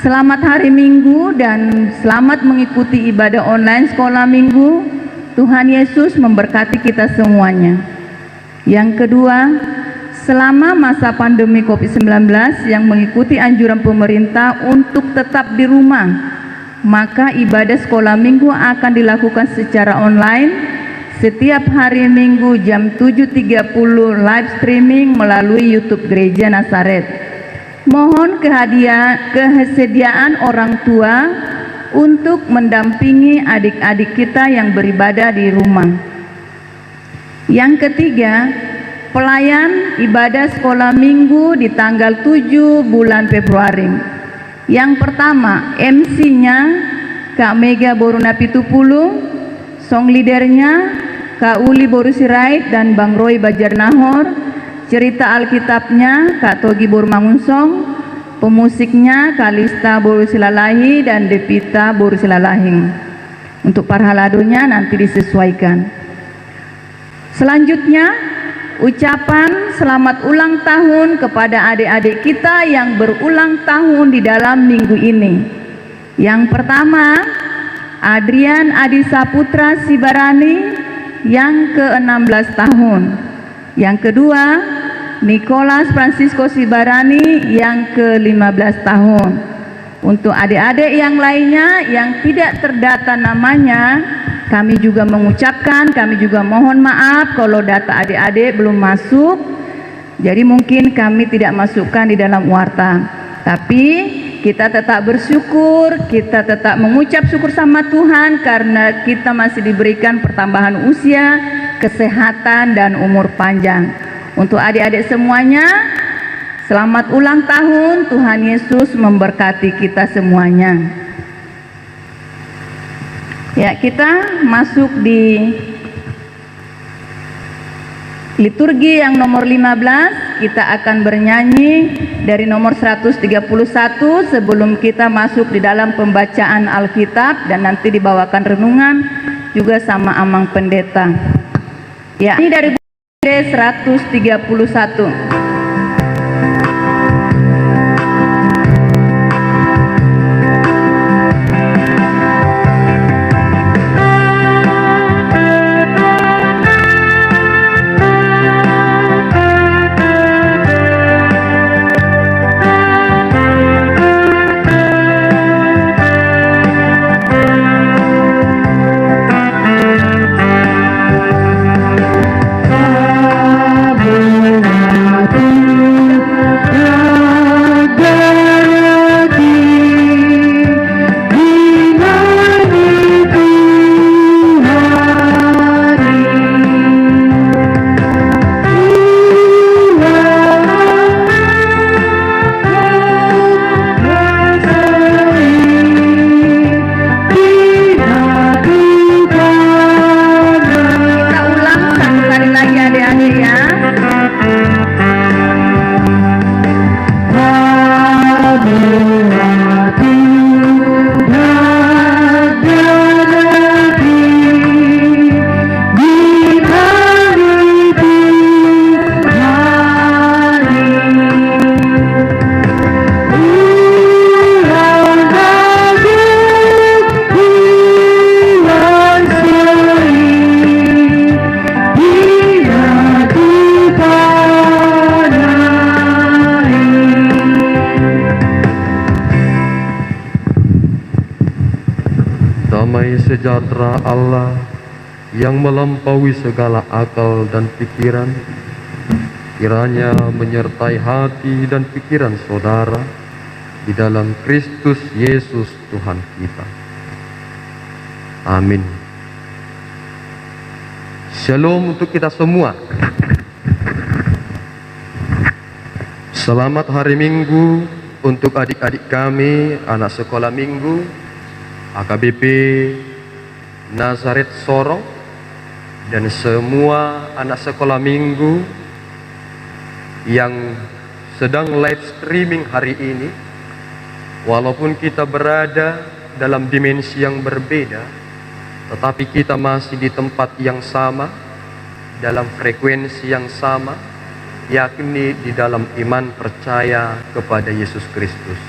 Selamat hari Minggu dan selamat mengikuti ibadah online sekolah Minggu. Tuhan Yesus memberkati kita semuanya. Yang kedua, selama masa pandemi COVID-19 yang mengikuti anjuran pemerintah untuk tetap di rumah, maka ibadah sekolah Minggu akan dilakukan secara online setiap hari Minggu jam 7.30 live streaming melalui YouTube Gereja Nazaret. Mohon kesediaan orang tua untuk mendampingi adik-adik kita yang beribadah di rumah. Yang ketiga, pelayan ibadah sekolah Minggu di tanggal 7 bulan Februari. Yang pertama, MC-nya Kak Mega Boruna Pitupulu, song leadernya Kak Uli Borusirait dan Bang Roy Bajarnahor, cerita Alkitabnya Kak Togi Bormangunsong, pemusiknya Kalista Borusilalahi dan Devita Borusilalahi. Untuk parhaladonya nanti disesuaikan. Selanjutnya, ucapan selamat ulang tahun kepada adik-adik kita yang berulang tahun di dalam minggu ini. Yang pertama, Adrian Adi Saputra Sibarani yang ke-16 tahun. Yang kedua, Nicholas Francisco Sibarani yang ke-15 tahun. Untuk adik-adik yang lainnya yang tidak terdata namanya, kami juga mengucapkan, kami juga mohon maaf kalau data adik-adik belum masuk. Jadi mungkin kami tidak masukkan di dalam warta. Tapi kita tetap bersyukur, kita tetap mengucap syukur sama Tuhan karena kita masih diberikan pertambahan usia, kesehatan dan umur panjang. Untuk adik-adik semuanya, selamat ulang tahun. Tuhan Yesus memberkati kita semuanya. Ya, kita masuk di liturgi yang nomor 15. Kita akan bernyanyi dari nomor 131 sebelum kita masuk di dalam pembacaan Alkitab dan nanti dibawakan renungan juga sama Amang Pendeta. Ya, ini dari 131. Sejahtera Allah yang melampaui segala akal dan pikiran, kiranya menyertai hati dan pikiran saudara di dalam Kristus Yesus Tuhan kita. Amin. Shalom untuk kita semua. Selamat hari Minggu untuk adik-adik kami, anak sekolah Minggu, AKBP Nazaret Sorong, dan semua anak sekolah Minggu yang sedang live streaming hari ini. Walaupun kita berada dalam dimensi yang berbeda, tetapi kita masih di tempat yang sama, dalam frekuensi yang sama, yakni di dalam iman percaya kepada Yesus Kristus.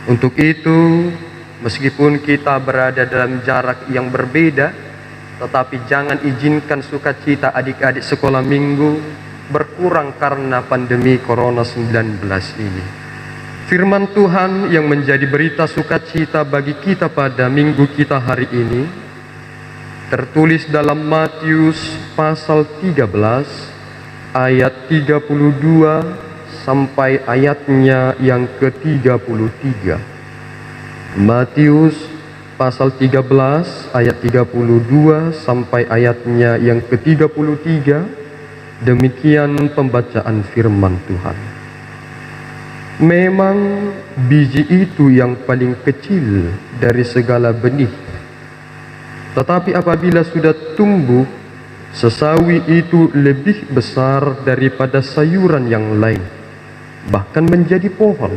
Untuk itu, meskipun kita berada dalam jarak yang berbeda, tetapi jangan izinkan sukacita adik-adik sekolah minggu berkurang karena pandemi Corona-19 ini. Firman Tuhan yang menjadi berita sukacita bagi kita pada minggu kita hari ini tertulis dalam Matius pasal 13 ayat 32 sampai ayatnya yang ke-33. Matius pasal 13 ayat 32 sampai ayatnya yang ke-33. Demikian pembacaan firman Tuhan. Memang biji itu yang paling kecil dari segala benih, tetapi apabila sudah tumbuh, sesawi itu lebih besar daripada sayuran yang lain, bahkan menjadi pohon,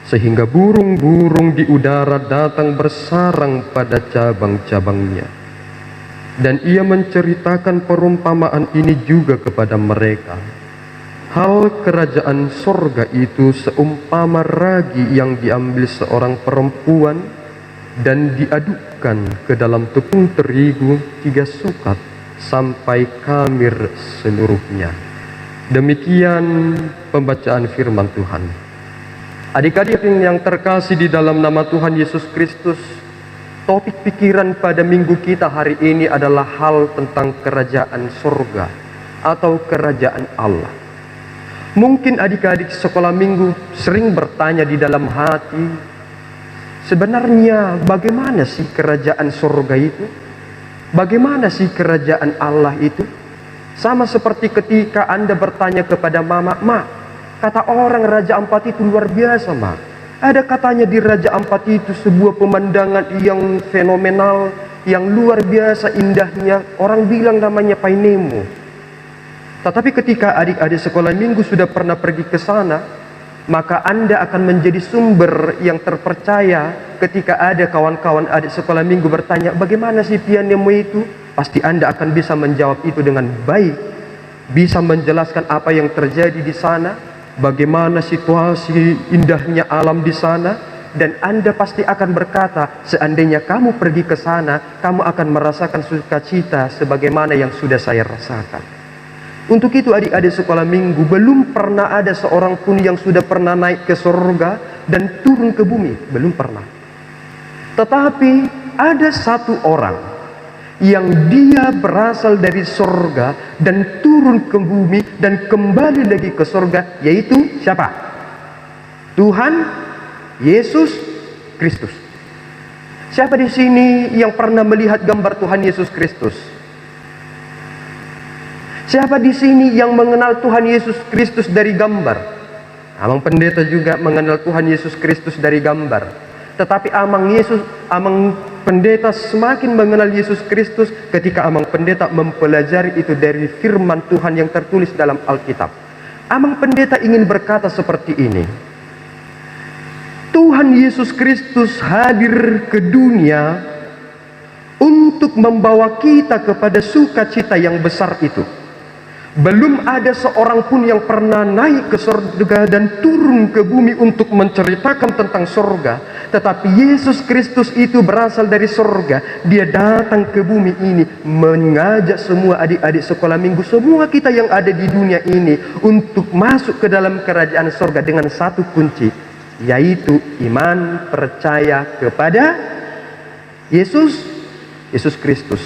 sehingga burung-burung di udara datang bersarang pada cabang-cabangnya. Dan ia menceritakan perumpamaan ini juga kepada mereka. Hal kerajaan sorga itu seumpama ragi yang diambil seorang perempuan dan diadukkan ke dalam tepung terigu 3 sukat sampai kamir seluruhnya. Demikian pembacaan firman Tuhan. Adik-adik yang terkasih di dalam nama Tuhan Yesus Kristus, topik pikiran pada minggu kita hari ini adalah hal tentang kerajaan sorga atau kerajaan Allah. Mungkin adik-adik sekolah minggu sering bertanya di dalam hati, sebenarnya bagaimana sih kerajaan sorga itu? Bagaimana sih kerajaan Allah itu? Sama seperti ketika Anda bertanya kepada mama, "Ma, kata orang Raja Ampat itu luar biasa, Ma. Ada katanya di Raja Ampat itu sebuah pemandangan yang fenomenal, yang luar biasa indahnya. Orang bilang namanya Painemo." Tetapi ketika adik-adik sekolah minggu sudah pernah pergi ke sana, maka Anda akan menjadi sumber yang terpercaya ketika ada kawan-kawan adik sekolah minggu bertanya, "Bagaimana sih Painemo itu?" Pasti Anda akan bisa menjawab itu dengan baik, bisa menjelaskan apa yang terjadi di sana, bagaimana situasi indahnya alam di sana, dan Anda pasti akan berkata, seandainya kamu pergi ke sana, kamu akan merasakan sukacita sebagaimana yang sudah saya rasakan. Untuk itu adik-adik sekolah minggu, belum pernah ada seorang pun yang sudah pernah naik ke surga dan turun ke bumi. Belum pernah. Tetapi ada satu orang yang dia berasal dari surga dan turun ke bumi dan kembali lagi ke surga, yaitu siapa? Tuhan Yesus Kristus. Siapa di sini yang pernah melihat gambar Tuhan Yesus Kristus? Siapa di sini yang mengenal Tuhan Yesus Kristus dari gambar? Amang pendeta juga mengenal Tuhan Yesus Kristus dari gambar. Tetapi amang pendeta semakin mengenal Yesus Kristus ketika amang pendeta mempelajari itu dari firman Tuhan yang tertulis dalam Alkitab. Amang pendeta ingin berkata seperti ini. Tuhan Yesus Kristus hadir ke dunia untuk membawa kita kepada sukacita yang besar itu. Belum ada seorang pun yang pernah naik ke surga dan turun ke bumi untuk menceritakan tentang surga. Tetapi Yesus Kristus itu berasal dari surga. Dia datang ke bumi ini mengajak semua adik-adik sekolah minggu, semua kita yang ada di dunia ini untuk masuk ke dalam kerajaan surga dengan satu kunci, yaitu iman percaya kepada Yesus Kristus.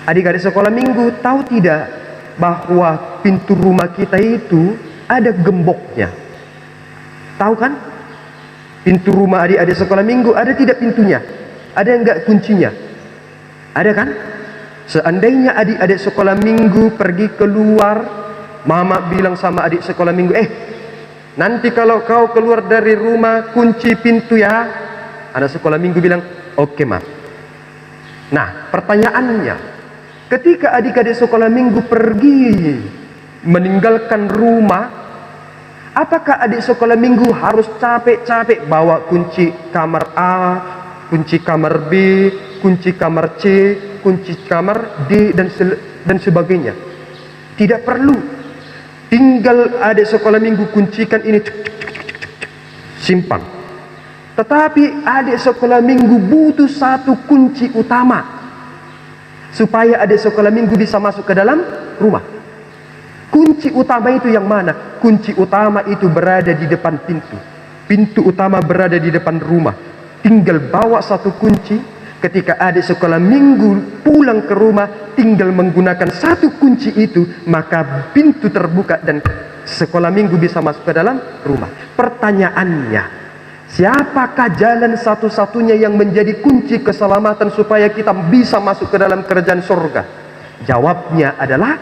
Adik-adik sekolah minggu, tahu tidak bahwa pintu rumah kita itu ada gemboknya? Tahu kan? Pintu rumah adik-adik sekolah minggu ada tidak pintunya? Ada enggak kuncinya? Ada kan? Seandainya adik-adik sekolah minggu pergi keluar, mama bilang sama adik sekolah minggu, nanti kalau kau keluar dari rumah kunci pintu ya. Anak sekolah minggu bilang, "Oke, Ma." Nah, pertanyaannya, ketika adik-adik sekolah minggu pergi meninggalkan rumah, apakah adik sekolah minggu harus capek-capek bawa kunci kamar A, kunci kamar B, kunci kamar C, kunci kamar D, dan sebagainya? Tidak perlu. Tinggal adik sekolah minggu kuncikan ini, simpan. Tetapi adik sekolah minggu butuh satu kunci utama supaya adik sekolah minggu bisa masuk ke dalam rumah. Kunci utama itu yang mana? Kunci utama itu berada di depan pintu. Pintu utama berada di depan rumah. Tinggal bawa satu kunci. Ketika adik sekolah minggu pulang ke rumah, tinggal menggunakan satu kunci itu, maka pintu terbuka dan sekolah minggu bisa masuk ke dalam rumah. Pertanyaannya, siapakah jalan satu-satunya yang menjadi kunci keselamatan supaya kita bisa masuk ke dalam kerajaan surga? Jawabnya adalah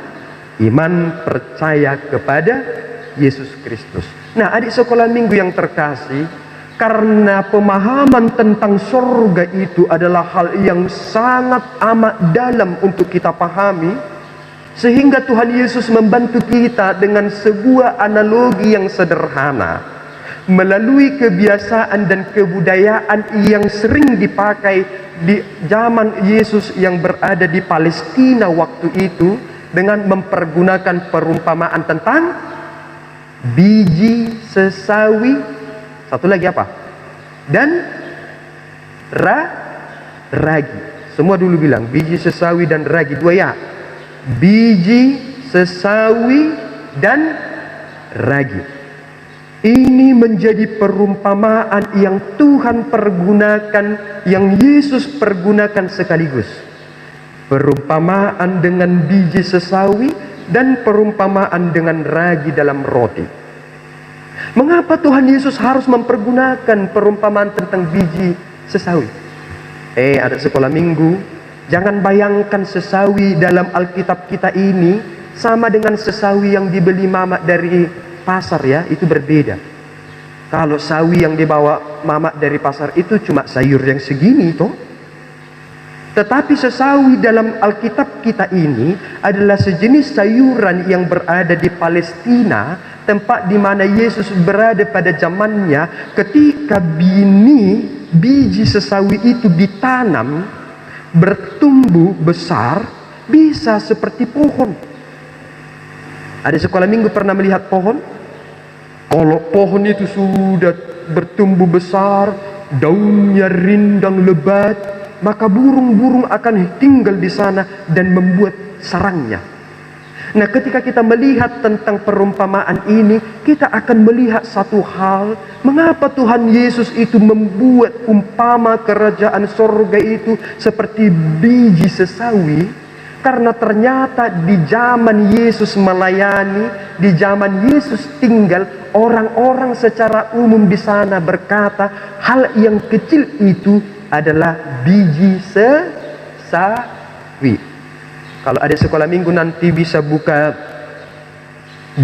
iman percaya kepada Yesus Kristus. Nah, adik sekolah minggu yang terkasih, karena pemahaman tentang surga itu adalah hal yang sangat amat dalam untuk kita pahami, sehingga Tuhan Yesus membantu kita dengan sebuah analogi yang sederhana melalui kebiasaan dan kebudayaan yang sering dipakai di zaman Yesus yang berada di Palestina waktu itu, dengan mempergunakan perumpamaan tentang biji sesawi, satu lagi apa? Dan ragi. Semua dulu bilang biji sesawi dan ragi, dua ya. Biji sesawi dan ragi. Ini menjadi perumpamaan yang Tuhan pergunakan, yang Yesus pergunakan sekaligus. Perumpamaan dengan biji sesawi dan perumpamaan dengan ragi dalam roti. Mengapa Tuhan Yesus harus mempergunakan perumpamaan tentang biji sesawi? Adik sekolah minggu, jangan bayangkan sesawi dalam Alkitab kita ini sama dengan sesawi yang dibeli mama dari pasar ya, itu berbeda. Kalau sawi yang dibawa mama dari pasar itu cuma sayur yang segini toh. Tetapi sesawi dalam Alkitab kita ini adalah sejenis sayuran yang berada di Palestina, tempat di mana Yesus berada pada zamannya. Ketika biji sesawi itu ditanam, bertumbuh besar, bisa seperti pohon. Ada sekolah minggu pernah melihat pohon? Kalau pohon itu sudah bertumbuh besar, daunnya rindang lebat, maka burung-burung akan tinggal di sana dan membuat sarangnya. Nah, ketika kita melihat tentang perumpamaan ini, kita akan melihat satu hal, mengapa Tuhan Yesus itu membuat umpama kerajaan sorga itu seperti biji sesawi. Karena ternyata di zaman Yesus melayani, di zaman Yesus tinggal, orang-orang secara umum di sana berkata hal yang kecil itu adalah biji sesawi. Kalau ada sekolah minggu nanti bisa buka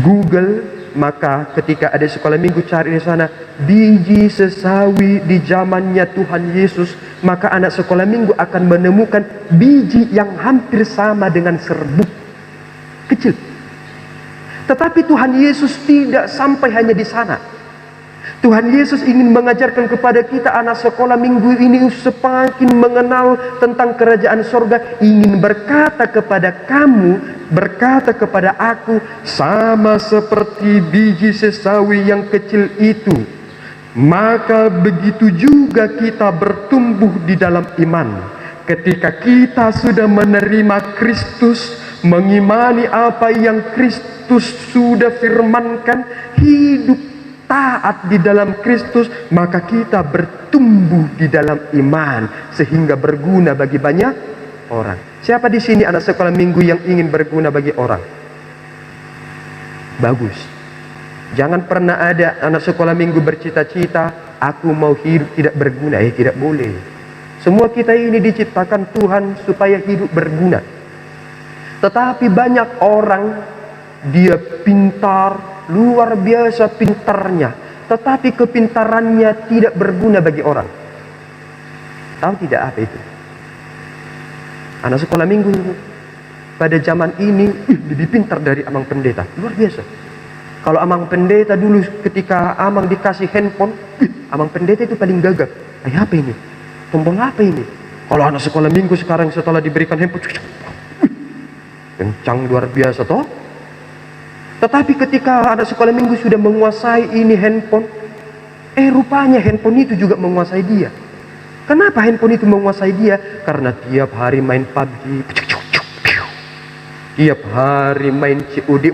Google, maka ketika ada sekolah minggu cari di sana biji sesawi di zamannya Tuhan Yesus, maka anak sekolah minggu akan menemukan biji yang hampir sama dengan serbuk kecil. Tetapi Tuhan Yesus tidak sampai hanya di sana. Tuhan Yesus ingin mengajarkan kepada kita anak sekolah minggu ini semakin mengenal tentang kerajaan sorga, ingin berkata kepada kamu, berkata kepada aku, sama seperti biji sesawi yang kecil itu, maka begitu juga kita bertumbuh di dalam iman. Ketika kita sudah menerima Kristus, mengimani apa yang Kristus sudah firmankan, hidup taat di dalam Kristus, maka kita bertumbuh di dalam iman sehingga berguna bagi banyak orang. Siapa di sini anak sekolah minggu yang ingin berguna bagi orang? Bagus. Jangan pernah ada anak sekolah minggu bercita-cita aku mau hidup tidak berguna. Tidak boleh. Semua kita ini diciptakan Tuhan supaya hidup berguna. Tetapi banyak orang dia pintar, luar biasa pintarnya, tetapi kepintarannya tidak berguna bagi orang. Tahu tidak apa itu? Anak sekolah minggu pada zaman ini lebih pintar dari amang pendeta, luar biasa. Kalau amang pendeta dulu ketika amang dikasih handphone, amang pendeta itu paling gagap. Apa ini? Tombol apa ini? Kalau anak sekolah minggu sekarang setelah diberikan handphone, kencang luar biasa toh. Tetapi ketika anak sekolah minggu sudah menguasai ini handphone, Rupanya handphone itu juga menguasai dia. Kenapa handphone itu menguasai dia? Karena tiap hari main PUBG, tiap hari main COD,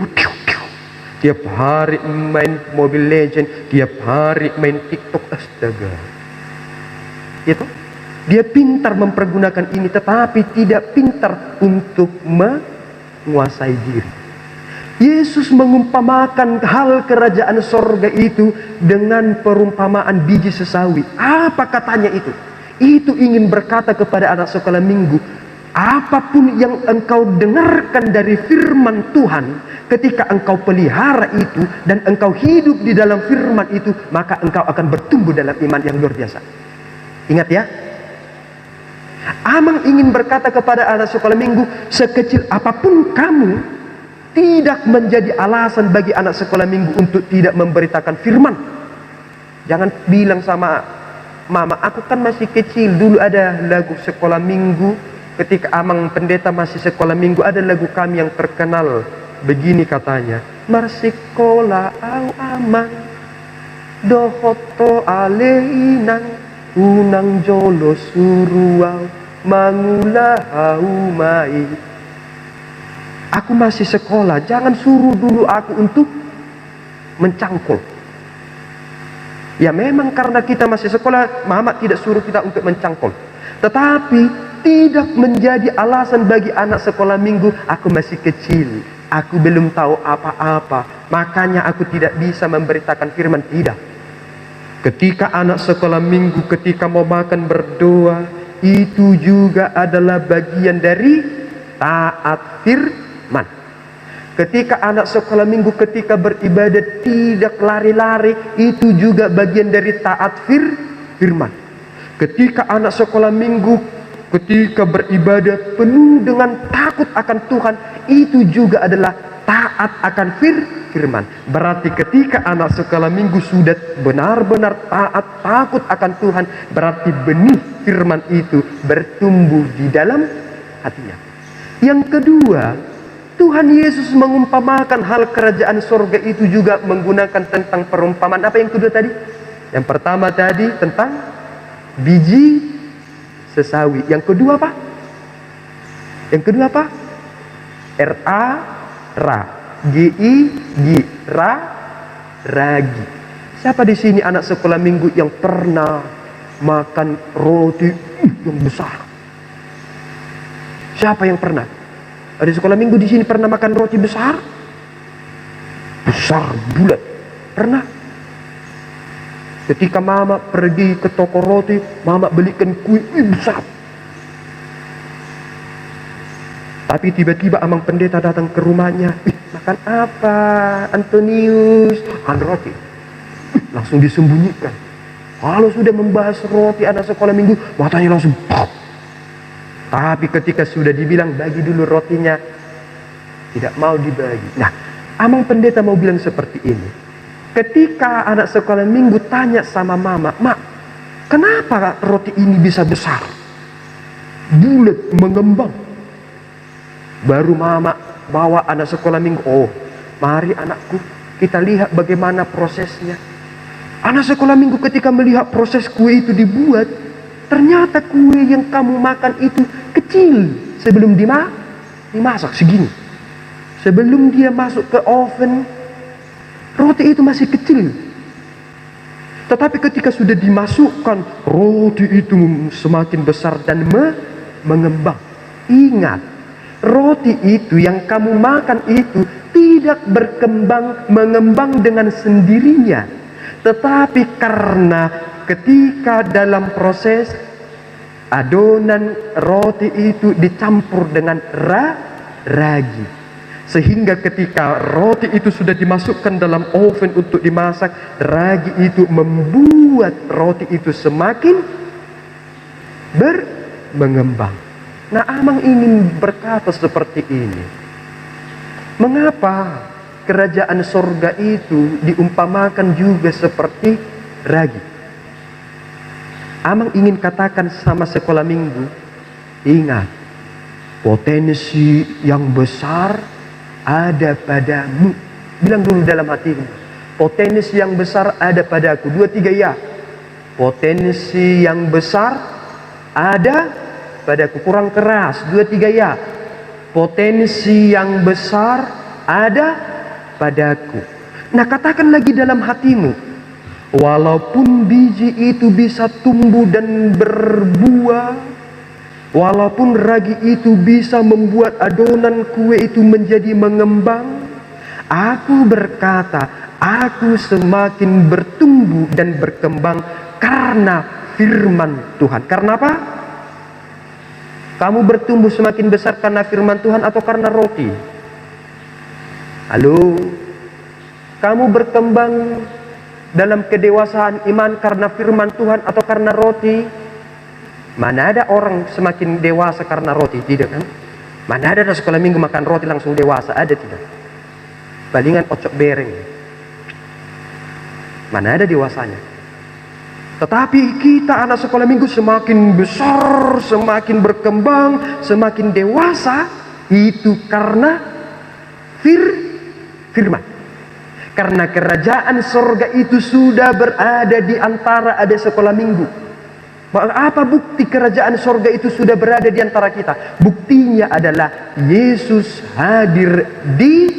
tiap hari main Mobile Legend, tiap hari main TikTok. Astaga. Itu dia pintar mempergunakan ini, tetapi tidak pintar untuk menguasai diri. Yesus mengumpamakan hal kerajaan sorga itu dengan perumpamaan biji sesawi. Apa katanya itu? Itu ingin berkata kepada anak sekolah minggu, apapun yang engkau dengarkan dari firman Tuhan, ketika engkau pelihara itu dan engkau hidup di dalam firman itu, maka engkau akan bertumbuh dalam iman yang luar biasa. Ingat ya, Amang ingin berkata kepada anak sekolah minggu, sekecil apapun kamu, tidak menjadi alasan bagi anak sekolah minggu untuk tidak memberitakan firman. Jangan bilang sama mama, aku kan masih kecil. Dulu ada lagu sekolah minggu, ketika Amang pendeta masih sekolah minggu, ada lagu kami yang terkenal. Begini katanya, Marsikola au Amang, dohoto aleinang, unang jolo suruau, mangulah haumai. Aku masih sekolah, jangan suruh dulu aku untuk mencangkul. Ya memang karena kita masih sekolah, mama tidak suruh kita untuk mencangkul. Tetapi tidak menjadi alasan bagi anak sekolah minggu, aku masih kecil, aku belum tahu apa-apa, makanya aku tidak bisa memberitakan firman. Tidak. Ketika anak sekolah minggu ketika mau makan berdoa, itu juga adalah bagian dari taat firman. Ketika anak sekolah minggu ketika beribadat tidak lari-lari, itu juga bagian dari taat firman. Ketika anak sekolah minggu ketika beribadat penuh dengan takut akan Tuhan, itu juga adalah taat akan firman. Berarti ketika anak sekolah minggu sudah benar-benar taat, takut akan Tuhan, berarti benih firman itu bertumbuh di dalam hatinya. Yang kedua, Tuhan Yesus mengumpamakan hal kerajaan sorga itu juga menggunakan tentang perumpamaan. Apa yang kedua tadi? Yang pertama tadi tentang biji sesawi. Yang kedua apa? Yang kedua apa? Ra, Gi, ragi. Siapa di sini anak sekolah minggu yang pernah makan roti yang besar? Siapa yang pernah? Ada sekolah minggu di sini pernah makan roti besar? Besar, bulat. Pernah? Ketika mama pergi ke toko roti, mama belikan kue besar. Tapi tiba-tiba Amang pendeta datang ke rumahnya. Makan apa Antonius? Makan roti. Langsung disembunyikan. Kalau sudah membahas roti anak sekolah minggu, matanya langsung pop. Tapi ketika sudah dibilang bagi dulu rotinya, tidak mau dibagi. Nah, Amang pendeta mau bilang seperti ini. Ketika anak sekolah minggu tanya sama mama, Mak, kenapa roti ini bisa besar, bulat, mengembang? Baru mama bawa anak sekolah minggu, oh mari anakku, kita lihat bagaimana prosesnya. Anak sekolah minggu ketika melihat proses kue itu dibuat, ternyata kue yang kamu makan itu kecil sebelum dimasak segini. Sebelum dia masuk ke oven, roti itu masih kecil. Tetapi ketika sudah dimasukkan, roti itu semakin besar dan mengembang. Ingat, roti itu yang kamu makan itu tidak berkembang mengembang dengan sendirinya, tetapi karena ketika dalam proses adonan roti itu dicampur dengan ragi, sehingga ketika roti itu sudah dimasukkan dalam oven untuk dimasak, ragi itu membuat roti itu semakin mengembang. Nah, Amang ingin berkata seperti ini. Mengapa kerajaan sorga itu diumpamakan juga seperti ragi? Amang ingin katakan sama sekolah minggu, ingat, potensi yang besar ada padamu. Bilang dulu dalam hatimu, Potensi yang besar ada padaku. 2, 3 ya. Potensi yang besar ada padaku. Kurang keras. 2, 3 ya. Potensi yang besar ada padaku. Nah, katakan lagi dalam hatimu, walaupun biji itu bisa tumbuh dan berbuah, walaupun ragi itu bisa membuat adonan kue itu menjadi mengembang, aku berkata, aku semakin bertumbuh dan berkembang karena firman Tuhan. Karena apa? Kamu bertumbuh semakin besar karena firman Tuhan atau karena roti? Halo? Kamu berkembang dalam kedewasaan iman karena firman Tuhan atau karena roti? Mana ada orang semakin dewasa karena roti? Tidak kan? Mana ada sekolah minggu makan roti langsung dewasa? Ada tidak? Palingan ocok bereng. Mana ada dewasanya? Tetapi kita anak sekolah minggu semakin besar, semakin berkembang, semakin dewasa, itu karena firman. Karena kerajaan sorga itu sudah berada di antara adik sekolah minggu. Apa bukti kerajaan sorga itu sudah berada di antara kita? Buktinya adalah Yesus hadir di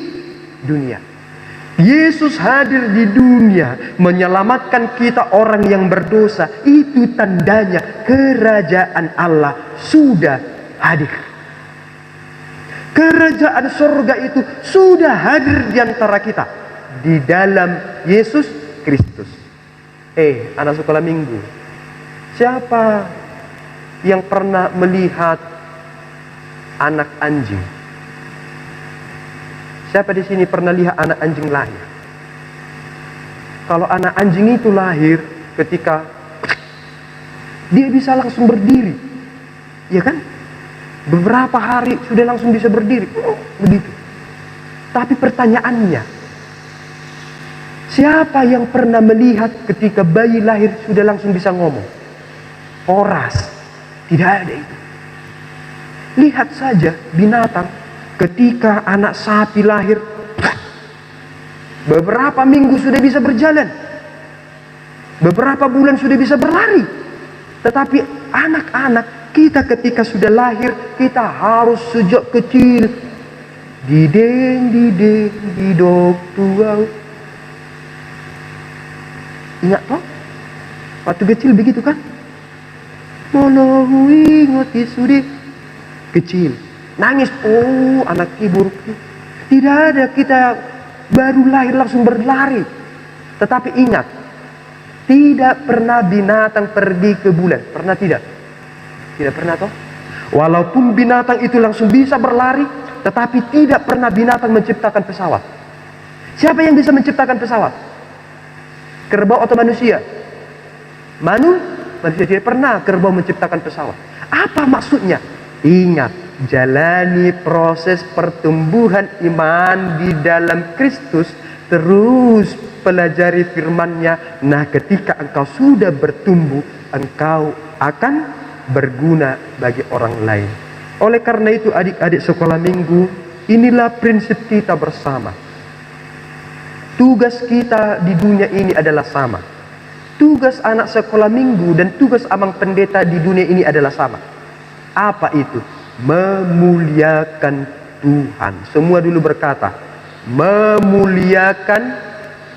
dunia. Yesus hadir di dunia menyelamatkan kita orang yang berdosa. Itu tandanya kerajaan Allah sudah hadir. Kerajaan sorga itu sudah hadir di antara kita di dalam Yesus Kristus. Anak sekolah minggu, siapa yang pernah melihat anak anjing? Siapa di sini pernah lihat anak anjing lahir? Kalau anak anjing itu lahir ketika dia bisa langsung berdiri, ya kan? Beberapa hari sudah langsung bisa berdiri, begitu. Tapi pertanyaannya, siapa yang pernah melihat ketika bayi lahir sudah langsung bisa ngomong? Horas, tidak ada itu. Lihat saja binatang. Ketika anak sapi lahir, beberapa minggu sudah bisa berjalan, beberapa bulan sudah bisa berlari. Tetapi anak-anak kita ketika sudah lahir, kita harus sejak kecil dideng didok tua. Ingat toh? Waktu kecil begitu kan? Mono ingoti sudah kecil. Nangis, anak ibu. Tidak ada kita baru lahir langsung berlari. Tetapi ingat, tidak pernah binatang pergi ke bulan. Pernah tidak? Tidak pernah toh? Walaupun binatang itu langsung bisa berlari, tetapi tidak pernah binatang menciptakan pesawat. Siapa yang bisa menciptakan pesawat? Kerbau atau manusia? Manusia tidak pernah kerbau menciptakan pesawat. Apa maksudnya? Ingat, jalani proses pertumbuhan iman di dalam Kristus, terus pelajari firman-Nya. Nah, ketika engkau sudah bertumbuh, engkau akan berguna bagi orang lain. Oleh karena itu, adik-adik sekolah minggu, inilah prinsip kita bersama. Tugas kita di dunia ini adalah sama. Tugas anak sekolah minggu dan tugas amang pendeta di dunia ini adalah sama. Apa itu? Memuliakan Tuhan. Semua dulu berkata, memuliakan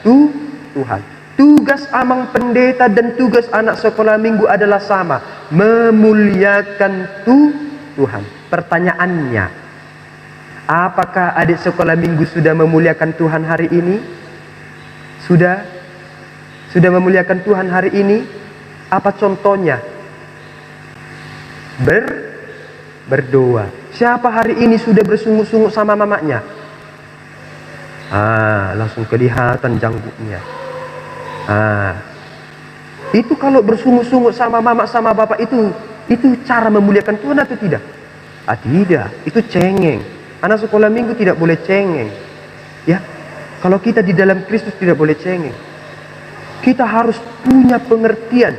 Tuhan. Tugas amang pendeta dan tugas anak sekolah minggu adalah sama, memuliakan Tuhan. Pertanyaannya, apakah adik sekolah minggu sudah memuliakan Tuhan hari ini? Sudah memuliakan Tuhan hari ini? Apa contohnya? Berdoa. Siapa hari ini sudah bersungut-sungut sama mamanya? Langsung kelihatan janggutnya. Itu kalau bersungut-sungut sama mama sama bapak itu cara memuliakan Tuhan atau tidak? Tidak, itu cengeng. Anak sekolah minggu tidak boleh cengeng. Ya, kalau kita di dalam Kristus tidak boleh cengeng. Kita harus punya pengertian.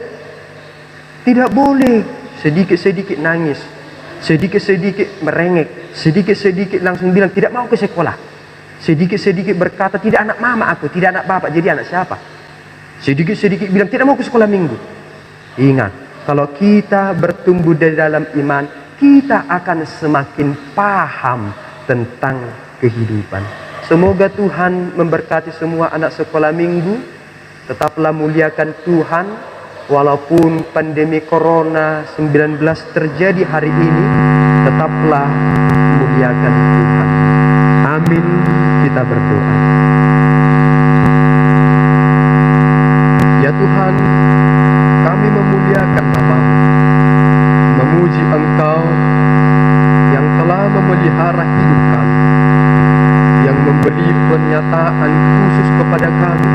Tidak boleh sedikit-sedikit nangis, sedikit-sedikit merengek, sedikit-sedikit langsung bilang tidak mau ke sekolah. Sedikit-sedikit berkata, tidak anak mama aku, tidak anak bapak, jadi anak siapa? Sedikit-sedikit bilang, tidak mau ke sekolah minggu. Ingat, kalau kita bertumbuh di dalam iman, kita akan semakin paham tentang kehidupan. Semoga Tuhan memberkati semua anak sekolah minggu. Tetaplah muliakan Tuhan. Walaupun pandemi Corona 19 terjadi hari ini, tetaplah muliakan Tuhan. Amin. Kita berdoa. Ya Tuhan, kami memuliakan nama-Mu, memuji Engkau yang telah memelihara hidup kami, yang memberi pernyataan khusus kepada kami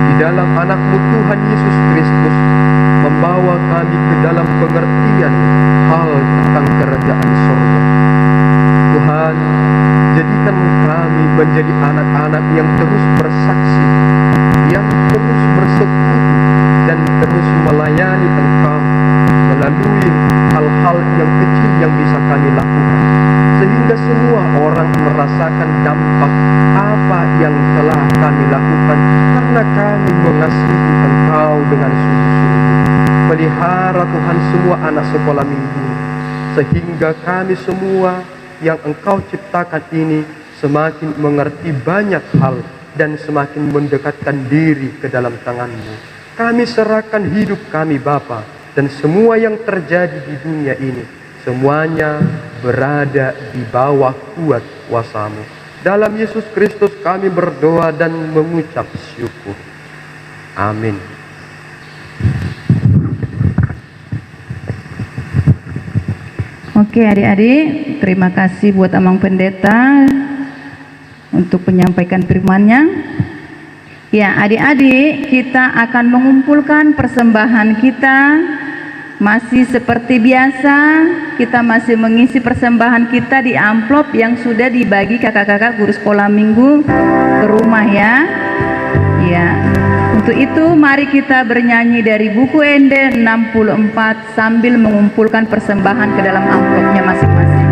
di dalam anak-Mu Tuhan Yesus Kristus, membawa kami ke dalam pengertian hal tentang kerajaan surga. Tuhan, jadikan kami menjadi anak-anak yang terus bersaksi, yang terus bersekutu dan terus melayani Engkau melalui hal-hal yang kecil yang bisa kami lakukan, sehingga semua orang merasakan dampak apa yang telah kami lakukan, karena kami mengasihi Engkau dengan sungguh-sungguh. Pelihara Tuhan semua anak sekolah minggu, sehingga kami semua yang Engkau ciptakan ini semakin mengerti banyak hal dan semakin mendekatkan diri ke dalam tangan-Mu. Kami serahkan hidup kami Bapa, dan semua yang terjadi di dunia ini, semuanya berada di bawah kuat kuasa-Mu. Dalam Yesus Kristus kami berdoa dan mengucap syukur. Amin. Oke adik-adik, terima kasih buat Amang Pendeta untuk menyampaikan firman-Nya. Ya adik-adik, kita akan mengumpulkan persembahan kita. Masih seperti biasa, kita masih mengisi persembahan kita di amplop yang sudah dibagi kakak-kakak guru sekolah minggu ke rumah ya. Ya, untuk itu mari kita bernyanyi dari buku Ende 64 sambil mengumpulkan persembahan ke dalam amplopnya masing-masing.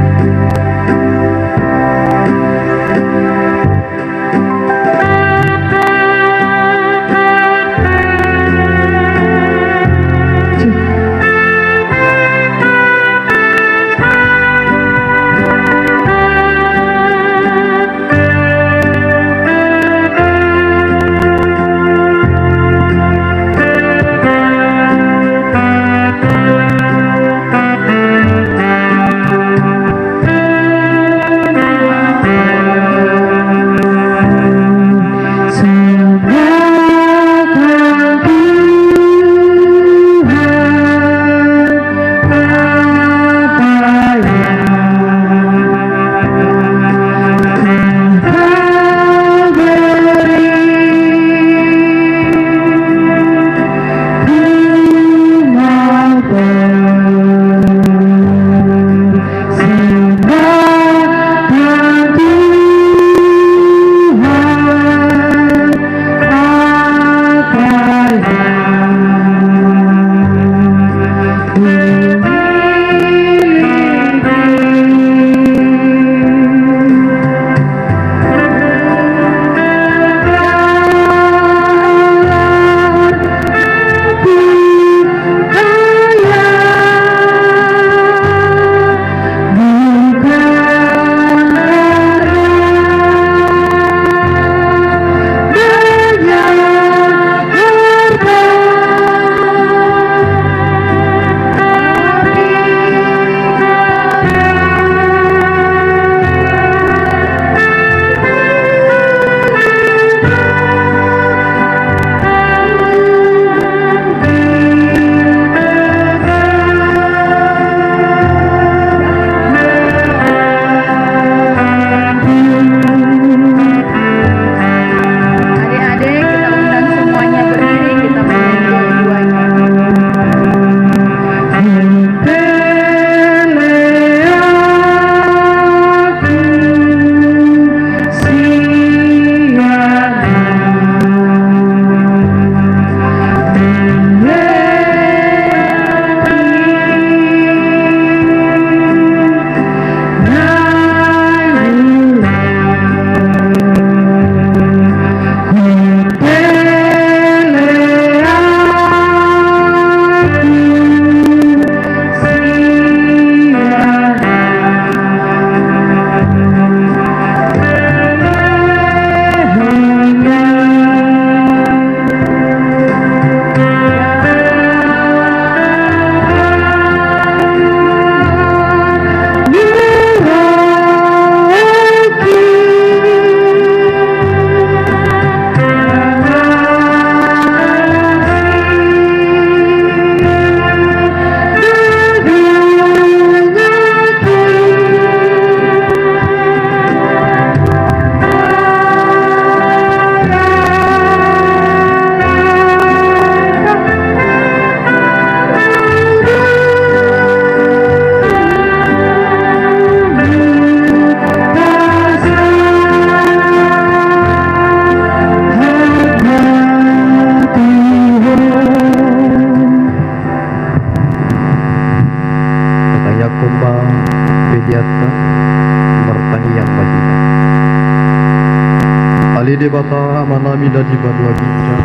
Dede bata amanami dadi badua ginjang.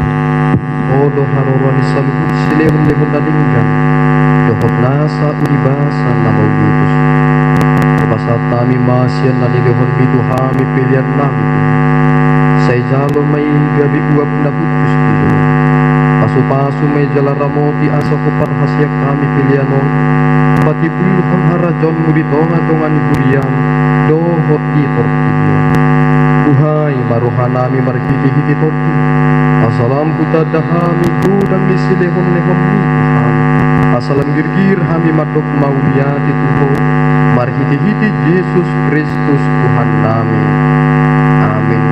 Odo harorani saluhut silehun lehun dadinggan. Dohot nasa unibasa nama ulitus. Basat nami masyan nani lehun mitu hami pilihan nami tu. Say jalo may gabi uap na hutus dulu. Pasu-pasu may jala ramoti asa ko parhasyak kami pilihanon. Pati puluhan harajon muditonga tongan iburian. Dohot di tortibio. Tuhai maruhan nami marhiti-hiti torti. Asalam buta dahami gudang di silehon-lehon ni Tuhan. Asalam girgir hami madok mauliati Tuho. Marhiti-hiti Yesus Kristus Tuhan nami. Amin.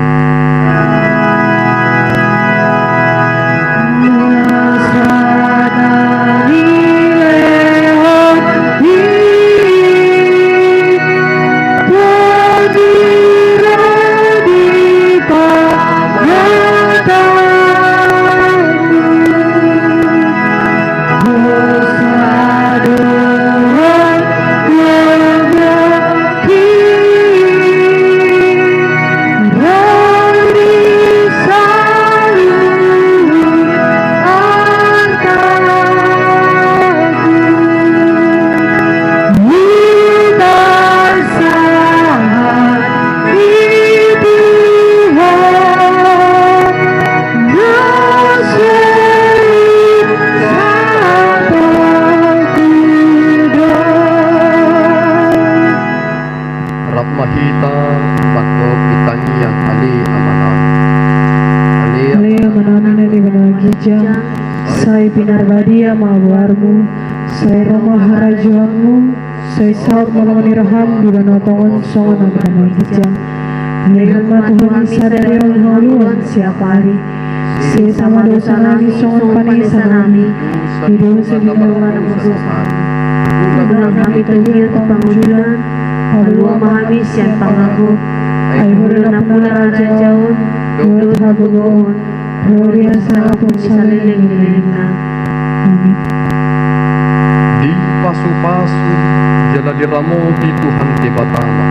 Mahita patok itangiang ali amanan. Ali amanami nani managijang. Say pinarbadia mawarmu. Say ramah harajuanmu. Say saud malamani raham bila notongon songan managijang. Lehan Tuhan sadari orang siapa hari. Si sama dosa nami songan panisa nami. Hidup sedih mana musuhan. Bulan kami terlihat pangumulan. Halua mahami sian pangaku. Ay hulu na pula rajaun. Dudut habugoon. Gloria sana pun saliling-liling na. Amin. Di pasu-pasu jala diramohi Tuhan debatama.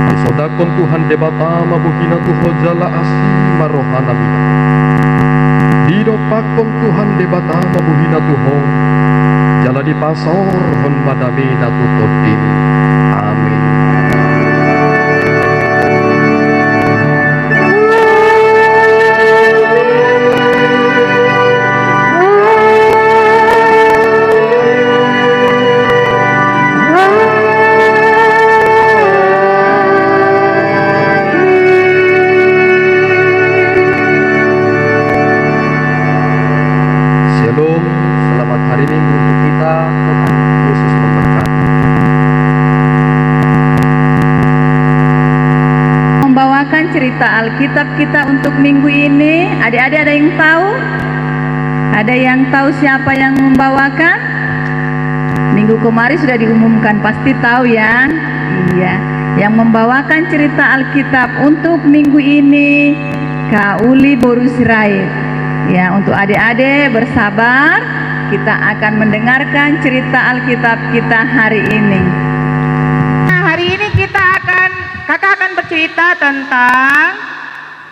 Disodakon Tuhan debatama buhina tuho jala asi marohana mina. Didopakon Tuhan debatama buhina tuho jala di pasor hon madamina tutotin. Amin. Shalom, selamat hari Minggu untuk kita. Tuhan Yesus memberkati. Membawakan cerita Alkitab kita untuk minggu ini. Adik-adik ada yang tahu? Ada yang tahu siapa yang membawakan? Minggu kemarin sudah diumumkan, pasti tahu ya. Iya, yang membawakan cerita Alkitab untuk minggu ini Kak Uli Boru Sirait. Ya, untuk adik-adik bersabar, kita akan mendengarkan cerita Alkitab kita hari ini. Nah, hari ini kakak akan bercerita tentang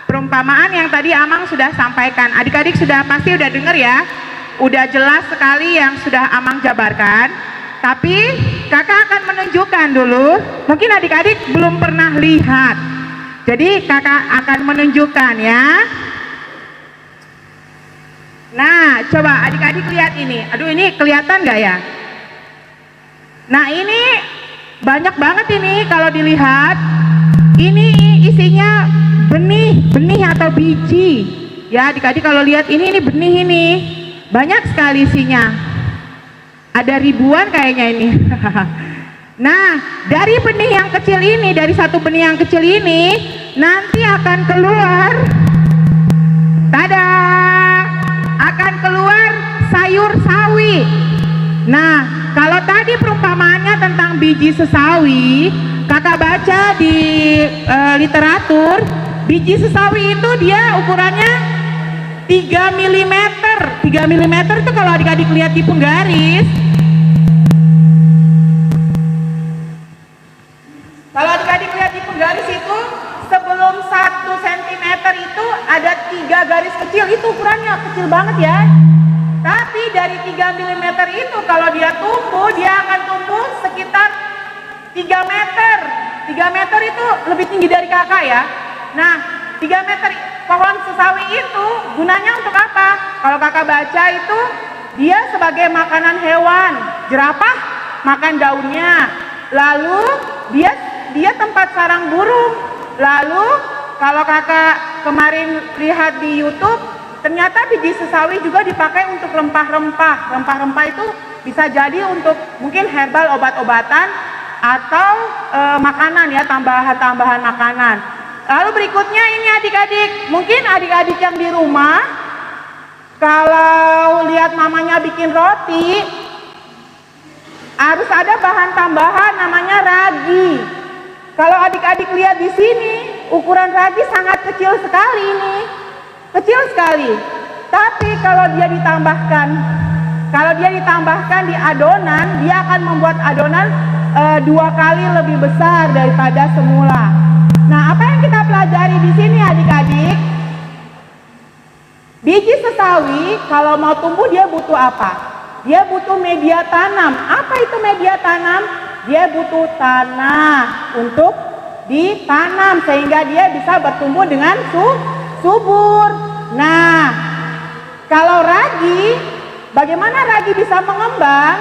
perumpamaan yang tadi Amang sudah sampaikan. Adik-adik pasti udah dengar ya, udah jelas sekali yang sudah Amang jabarkan. Tapi kakak akan menunjukkan dulu, mungkin adik-adik belum pernah lihat. Jadi kakak akan menunjukkan ya. Nah, coba adik-adik lihat ini. Aduh, ini kelihatan nggak ya? Nah, ini banyak banget ini kalau dilihat. Ini isinya benih atau biji. Ya, adik-adik kalau lihat ini benih ini. Banyak sekali isinya. Ada ribuan kayaknya ini. Nah, dari benih yang kecil ini, dari satu benih yang kecil ini, nanti akan keluar. Tada! Akan keluar sayur sawi. Nah, kalau tadi perumpamaannya tentang biji sesawi, kakak baca di literatur, biji sesawi itu dia ukurannya 3 mm. 3 mm itu kalau adik-adik lihat di penggaris, kalau adik-adik lihat di penggaris itu sebelum 1 Ada garis kecil, itu ukurannya kecil banget ya. Tapi dari 3 mm itu kalau dia tumbuh, dia akan tumbuh sekitar 3 meter. 3 meter itu lebih tinggi dari kakak ya. Nah, 3 meter pohon sesawi itu gunanya untuk apa? Kalau kakak baca itu, dia sebagai makanan hewan. Jerapah makan daunnya. Lalu dia tempat sarang burung. Lalu kalau kakak kemarin lihat di YouTube, ternyata biji sesawi juga dipakai untuk rempah-rempah. Rempah-rempah itu bisa jadi untuk mungkin herbal, obat-obatan, atau makanan ya, tambahan-tambahan makanan. Lalu berikutnya ini adik-adik, mungkin adik-adik yang di rumah kalau lihat mamanya bikin roti, harus ada bahan tambahan namanya ragi. Kalau adik-adik lihat di sini, ukuran ragi sangat kecil sekali ini. Kecil sekali. Tapi kalau dia ditambahkan di adonan, dia akan membuat adonan 2 kali lebih besar daripada semula. Nah, apa yang kita pelajari di sini adik-adik? Biji sesawi kalau mau tumbuh dia butuh apa? Dia butuh media tanam. Apa itu media tanam? Dia butuh tanah untuk ditanam sehingga dia bisa bertumbuh dengan subur. Nah, kalau ragi, bagaimana ragi bisa mengembang?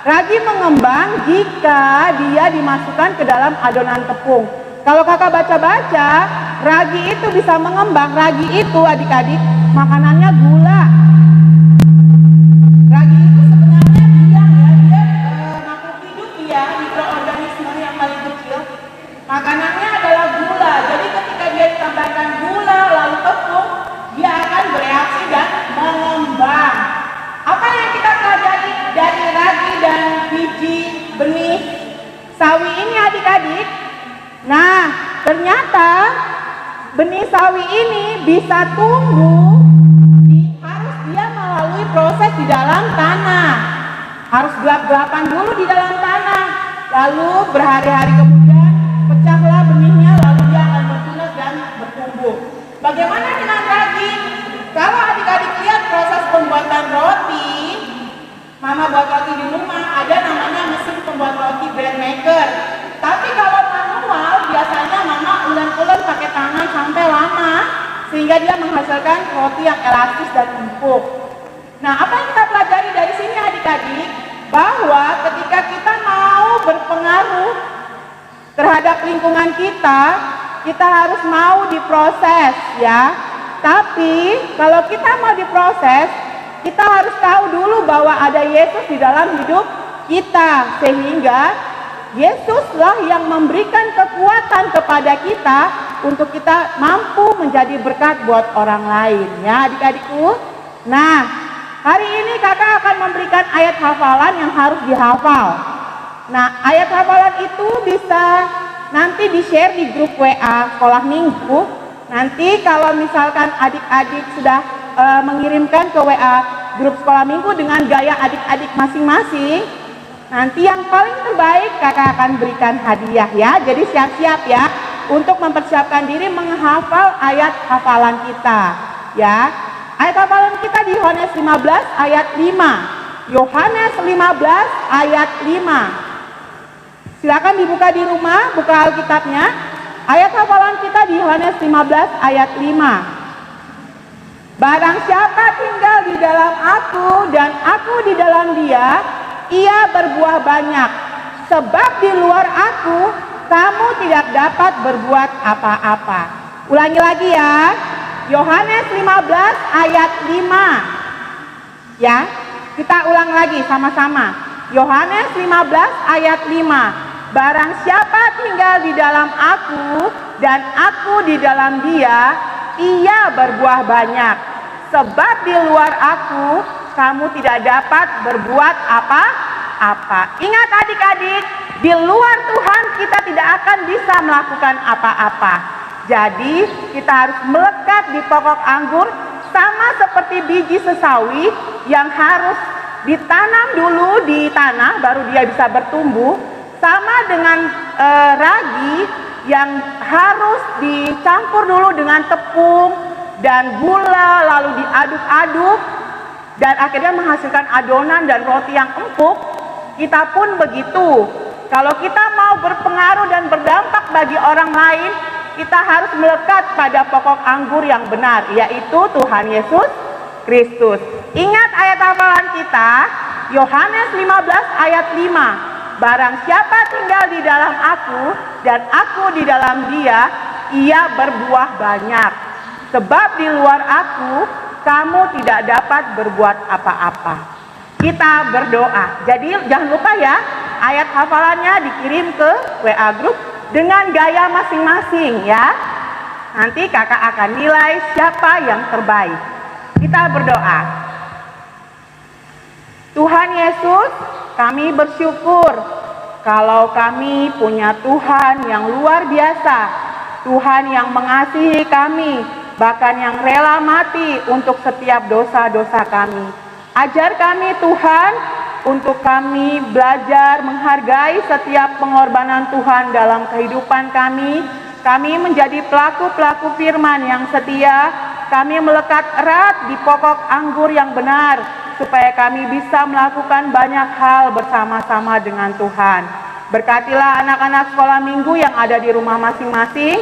Ragi mengembang jika dia dimasukkan ke dalam adonan tepung. Kalau kakak baca-baca, ragi itu bisa mengembang. Ragi itu adik-adik, makanannya gula. Ragi itu sebenarnya biang ya, dia makhluk hidup ya, mikroorganisme yang paling kecil. Makanannya adalah gula. Jadi ketika dia ditambahkan gula lalu tepung, dia akan bereaksi dan mengembang. Apa yang kita pelajari dari ragi dan biji benih sawi ini adik-adik? Nah, ternyata benih sawi ini bisa tumbuh harus dia melalui proses di dalam tanah. Harus gelap-gelapan dulu di dalam tanah. Lalu berhari-hari kemudian pecahlah benihnya, lalu dia akan bertunas dan bertumbuh. Bagaimana dengan ragi? Kalau adik-adik lihat proses pembuatan roti, mama buat roti di rumah, ada namanya mesin pembuat roti bread maker. Tapi kalau manual, biasanya mama ulen-ulen pakai tangan sampai lama, sehingga dia menghasilkan roti yang elastis dan empuk. Nah, apa yang kita pelajari dari sini adik-adik? Bahwa ketika kita mau berpengaruh terhadap lingkungan kita harus mau diproses ya. Tapi kalau kita mau diproses, kita harus tahu dulu bahwa ada Yesus di dalam hidup kita, sehingga Yesuslah yang memberikan kekuatan kepada kita untuk kita mampu menjadi berkat buat orang lain ya adik-adikku. Nah, hari ini kakak akan memberikan ayat hafalan yang harus dihafal. Nah, ayat hafalan itu bisa nanti di-share di grup WA sekolah minggu. Nanti kalau misalkan adik-adik sudah mengirimkan ke WA grup sekolah minggu dengan gaya adik-adik masing-masing, nanti yang paling terbaik kakak akan berikan hadiah ya. Jadi siap-siap ya untuk mempersiapkan diri menghafal ayat hafalan kita ya. Ayat hafalan kita di Yohanes 15 ayat 5. Yohanes 15 ayat 5. Silakan dibuka di rumah, buka Alkitabnya. Ayat hafalan kita di Yohanes 15 ayat 5. Barang siapa tinggal di dalam aku dan aku di dalam dia, ia berbuah banyak. Sebab di luar aku, kamu tidak dapat berbuat apa-apa. Ulangi lagi ya. Yohanes 15 ayat 5. Ya, kita ulang lagi sama-sama. Yohanes 15 ayat 5. Barang siapa tinggal di dalam aku dan aku di dalam dia, ia berbuah banyak. Sebab di luar aku, kamu tidak dapat berbuat apa-apa. Ingat adik-adik, di luar Tuhan kita tidak akan bisa melakukan apa-apa. Jadi kita harus melekat di pokok anggur sama seperti biji sesawi yang harus ditanam dulu di tanah baru dia bisa bertumbuh. Sama dengan ragi yang harus dicampur dulu dengan tepung, dan gula lalu diaduk-aduk dan akhirnya menghasilkan adonan dan roti yang empuk, kita pun begitu. Kalau kita mau berpengaruh dan berdampak bagi orang lain, kita harus melekat pada pokok anggur yang benar, yaitu Tuhan Yesus Kristus. Ingat ayat hafalan kita, Yohanes 15 ayat 5. Barang siapa tinggal di dalam aku dan aku di dalam dia, ia berbuah banyak. Sebab di luar aku, kamu tidak dapat berbuat apa-apa. Kita berdoa. Jadi jangan lupa ya, ayat hafalannya dikirim ke WA Group dengan gaya masing-masing ya. Nanti kakak akan nilai siapa yang terbaik. Kita berdoa. Tuhan Yesus, kami bersyukur kalau kami punya Tuhan yang luar biasa. Tuhan yang mengasihi kami, bahkan yang rela mati untuk setiap dosa-dosa kami. Ajar kami Tuhan, untuk kami belajar menghargai setiap pengorbanan Tuhan dalam kehidupan kami. Kami menjadi pelaku-pelaku firman yang setia. Kami melekat erat di pokok anggur yang benar, supaya kami bisa melakukan banyak hal bersama-sama dengan Tuhan. Berkatilah anak-anak sekolah minggu yang ada di rumah masing-masing.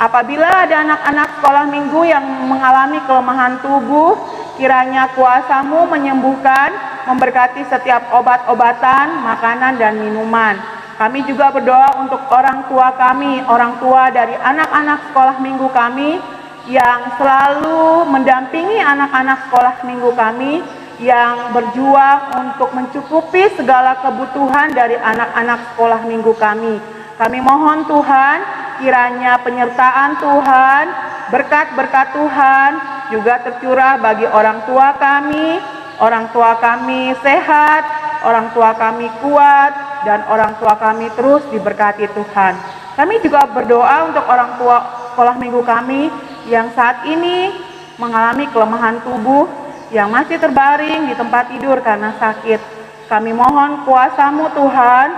Apabila ada anak-anak sekolah minggu yang mengalami kelemahan tubuh, kiranya kuasa-Mu menyembuhkan, memberkati setiap obat-obatan, makanan, dan minuman. Kami juga berdoa untuk orang tua kami, orang tua dari anak-anak sekolah minggu kami, yang selalu mendampingi anak-anak sekolah minggu kami, yang berjuang untuk mencukupi segala kebutuhan dari anak-anak sekolah minggu kami. Kami mohon Tuhan, kiranya penyertaan Tuhan, berkat-berkat Tuhan juga tercurah bagi orang tua kami sehat, orang tua kami kuat, dan orang tua kami terus diberkati Tuhan. Kami juga berdoa untuk orang tua sekolah minggu kami yang saat ini mengalami kelemahan tubuh, yang masih terbaring di tempat tidur karena sakit. Kami mohon kuasa-Mu Tuhan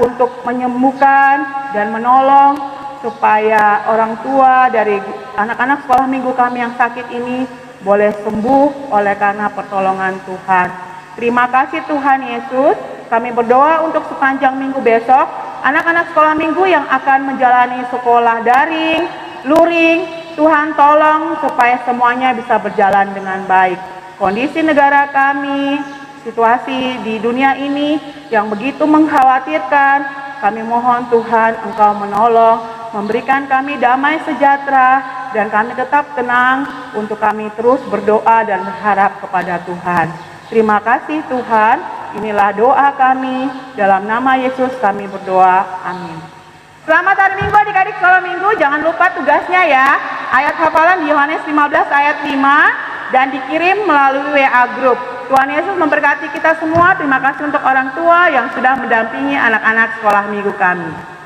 untuk menyembuhkan dan menolong supaya orang tua dari anak-anak sekolah minggu kami yang sakit ini boleh sembuh oleh karena pertolongan Tuhan. Terima kasih Tuhan Yesus. Kami berdoa untuk sepanjang minggu besok, anak-anak sekolah minggu yang akan menjalani sekolah daring, luring, Tuhan tolong supaya semuanya bisa berjalan dengan baik. Kondisi negara kami, situasi di dunia ini yang begitu mengkhawatirkan, kami mohon Tuhan Engkau menolong, memberikan kami damai sejahtera, dan kami tetap tenang untuk kami terus berdoa dan berharap kepada Tuhan. Terima kasih Tuhan, inilah doa kami, dalam nama Yesus kami berdoa, amin. Selamat hari Minggu adik-adik sekolah minggu, jangan lupa tugasnya ya, ayat hafalan di Yohanes 15 ayat 5, dan dikirim melalui WA Group. Tuhan Yesus memberkati kita semua. Terima kasih untuk orang tua yang sudah mendampingi anak-anak sekolah minggu kami.